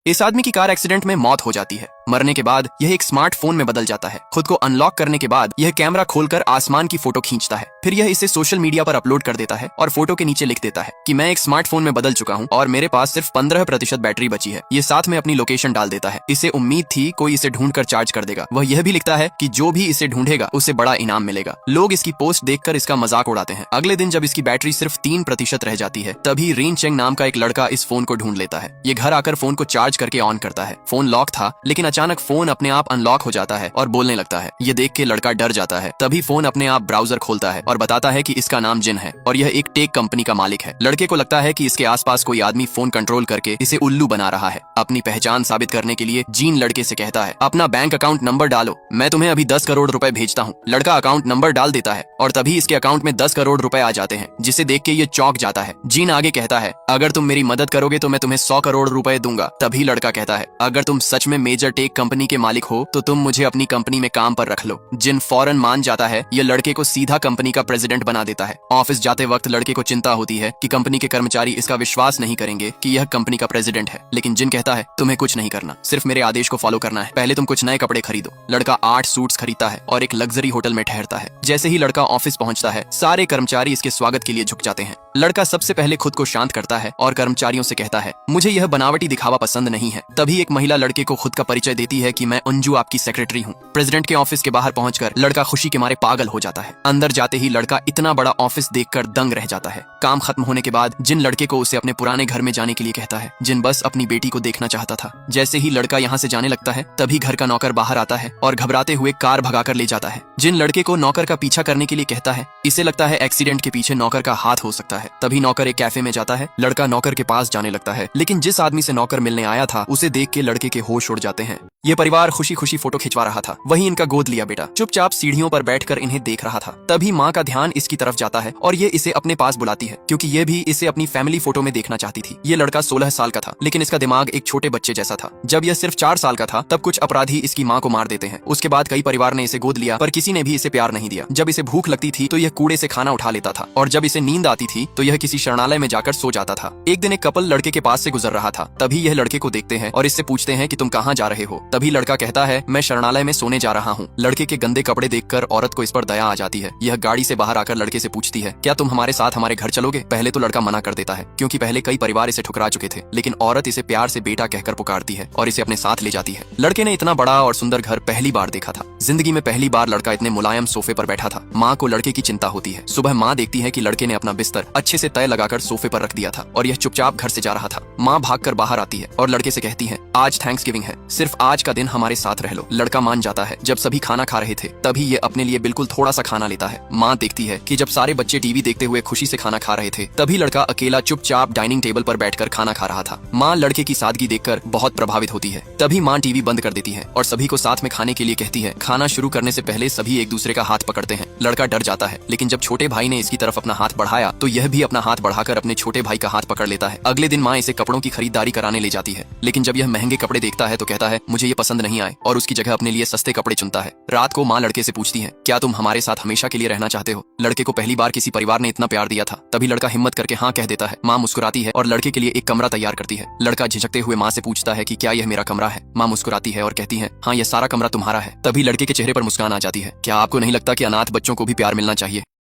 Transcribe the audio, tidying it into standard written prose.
इस आदमी की कार एक्सीडेंट में मौत हो जाती है। मरने के बाद यह एक स्मार्टफोन में बदल जाता है। खुद को अनलॉक करने के बाद यह कैमरा खोलकर आसमान की फोटो खींचता है। फिर यह इसे सोशल मीडिया पर अपलोड कर देता है और फोटो के नीचे लिख देता है कि मैं एक स्मार्टफोन में बदल चुका हूँ और मेरे पास सिर्फ 15% बैटरी बची है। ये साथ में अपनी लोकेशन डाल देता है। इसे उम्मीद थी कोई इसे ढूंढकर चार्ज कर देगा। वह यह भी लिखता है कि जो भी इसे ढूंढेगा उसे बड़ा इनाम मिलेगा। लोग इसकी पोस्ट देखकर इसका मजाक उड़ाते हैं। अगले दिन जब इसकी बैटरी सिर्फ 3% रह जाती है, तभी रेन चेंग नाम का एक लड़का इस फोन को ढूंढ लेता है। ये घर आकर फोन को चार्ज करके ऑन करता है। फोन लॉक था, लेकिन अचानक फोन अपने आप अनलॉक हो जाता है और बोलने लगता है। ये देख के लड़का डर जाता है। तभी फोन अपने आप ब्राउजर खोलता है और बताता है कि इसका नाम जिन है और यह एक टेक कंपनी का मालिक है। लड़के को लगता है कि इसके आसपास कोई आदमी फोन कंट्रोल करके इसे उल्लू बना रहा है। अपनी पहचान साबित करने के लिए जीन लड़के से कहता है, अपना बैंक अकाउंट नंबर डालो, मैं तुम्हें अभी 10 करोड़ रुपए भेजता हूँ। लड़का अकाउंट नंबर डाल देता है और तभी इसके अकाउंट में 10 करोड़ रुपए आ जाते हैं, जिसे देख के ये चौंक जाता है। जीन आगे कहता है, अगर तुम मेरी मदद करोगे तो मैं तुम्हें 100 करोड़ रुपए दूंगा। तभी लड़का कहता है, अगर तुम सच में मेजर टेक कंपनी के मालिक हो तो तुम मुझे अपनी कंपनी में काम पर रख लो। जिन फौरन मान जाता है। यह लड़के को सीधा कंपनी का प्रेसिडेंट बना देता है। ऑफिस जाते वक्त लड़के को चिंता होती है कि कंपनी के कर्मचारी इसका विश्वास नहीं करेंगे कि यह कंपनी का प्रेसिडेंट है, लेकिन जिन कहता है, तुम्हें कुछ नहीं करना, सिर्फ मेरे आदेश को फॉलो करना है। पहले तुम कुछ नए कपड़े खरीदो। लड़का 8 सूट्स खरीदता है और एक लग्जरी होटल में ठहरता है। जैसे ही लड़का ऑफिस पहुंचता है, सारे कर्मचारी इसके स्वागत के लिए झुक जाते हैं। लड़का सबसे पहले खुद को शांत करता है और कर्मचारियों से कहता है, मुझे यह बनावटी दिखावा पसंद नहीं है। तभी एक महिला लड़के को खुद का परिचय देती है कि मैं अंजू आपकी सेक्रेटरी हूँ। प्रेसिडेंट के ऑफिस के बाहर पहुंचकर लड़का खुशी के मारे पागल हो जाता है। अंदर जाते ही लड़का इतना बड़ा ऑफिस देखकर दंग रह जाता है। काम खत्म होने के बाद जिन लड़के को उसे अपने पुराने घर में जाने के लिए कहता है। जिन बस अपनी बेटी को देखना चाहता था। जैसे ही लड़का यहाँ से जाने लगता है, तभी घर का नौकर बाहर आता है और घबराते हुए कार भगाकर ले जाता है। जिन लड़के को नौकर का पीछा करने के लिए कहता है। इसे लगता है एक्सीडेंट के पीछे नौकर का हाथ हो सकता है। तभी नौकर एक कैफे में जाता है। लड़का नौकर के पास जाने लगता है, लेकिन जिस आदमी से नौकर मिलने आया था उसे देख के लड़के के होश उड़ जाते हैं। ये परिवार खुशी खुशी फोटो खिंचवा रहा था। वहीं इनका गोद लिया बेटा चुपचाप सीढ़ियों पर बैठकर इन्हें देख रहा था। तभी माँ का ध्यान इसकी तरफ जाता है और ये इसे अपने पास बुलाती है, क्योंकि ये भी इसे अपनी फैमिली फोटो में देखना चाहती थी। ये लड़का 16 साल का था, लेकिन इसका दिमाग एक छोटे बच्चे जैसा था। जब यह सिर्फ 4 साल का था, तब कुछ अपराधी इसकी माँ को मार देते हैं। उसके बाद कई परिवार ने इसे गोद लिया, पर किसी ने भी इसे प्यार नहीं दिया। जब इसे भूख लगती थी तो यह कूड़े से खाना उठा लेता था, और जब इसे नींद आती थी तो यह किसी शरणालय में जाकर सो जाता था। एक दिन एक कपल लड़के के पास से गुजर रहा था। तभी यह लड़के को देखते हैं और इससे पूछते हैं कि तुम कहाँ जा रहे हो। तभी लड़का कहता है, मैं शरणालय में सोने जा रहा हूँ। लड़के के गंदे कपड़े देखकर औरत को इस पर दया आ जाती है। यह गाड़ी से बाहर आकर लड़के से पूछती है, क्या तुम हमारे साथ हमारे घर चलोगे। पहले तो लड़का मना कर देता है, क्योंकि पहले कई परिवार इसे ठुकरा चुके थे, लेकिन औरत इसे प्यार से बेटा कहकर पुकारती है और इसे अपने साथ ले जाती है। लड़के ने इतना बड़ा और सुंदर घर पहली बार देखा था। जिंदगी में पहली बार लड़का इतने मुलायम सोफे पर बैठा था। माँ को लड़के की चिंता होती है। सुबह माँ देखती है कि लड़के ने अपना बिस्तर अच्छे से तय लगाकर सोफे पर रख दिया था और यह चुपचाप घर से जा रहा था। माँ भागकर बाहर आती है और लड़के से कहती है, आज थैंक्सगिविंग है, सिर्फ आज का दिन हमारे साथ रह लो। लड़का मान जाता है। जब सभी खाना खा रहे थे, तभी ये अपने लिए बिल्कुल थोड़ा सा खाना लेता है। माँ देखती है कि जब सारे बच्चे टीवी देखते हुए खुशी से खाना खा रहे थे, तभी लड़का अकेला चुपचाप डाइनिंग टेबल पर बैठकर खाना खा रहा था। माँ लड़के की सादगी देखकर बहुत प्रभावित होती है। तभी माँ टीवी बंद कर देती है और सभी को साथ में खाने के लिए कहती है। खाना शुरू करने से पहले सभी एक दूसरे का हाथ पकड़ते हैं। लड़का डर जाता है, लेकिन जब छोटे भाई ने इसकी तरफ अपना हाथ बढ़ाया तो यह भी अपना हाथ बढ़ाकर अपने छोटे भाई का हाथ पकड़ लेता है। अगले दिन माँ इसे कपड़ों की खरीदारी कराने ले जाती है, लेकिन जब यह महंगे कपड़े देखता है तो कहता है, मुझे ये पसंद नहीं आए, और उसकी जगह अपने लिए सस्ते कपड़े चुनता है। रात को माँ लड़के से पूछती है, क्या तुम हमारे साथ हमेशा के लिए रहना चाहते हो। लड़के को पहली बार किसी परिवार ने इतना प्यार दिया था। तभी लड़का हिम्मत करके हाँ कह देता है। माँ मुस्कुराती है और लड़के के लिए एक कमरा तैयार करती है। लड़का झिझकते हुए माँ से पूछता है कि क्या यह मेरा कमरा है। माँ मुस्कुराती है और कहती है, हाँ यह सारा कमरा तुम्हारा है। तभी लड़के के चेहरे पर मुस्कान आ जाती है। क्या आपको नहीं लगता कि अनाथ बच्चों को भी प्यार मिलना चाहिए।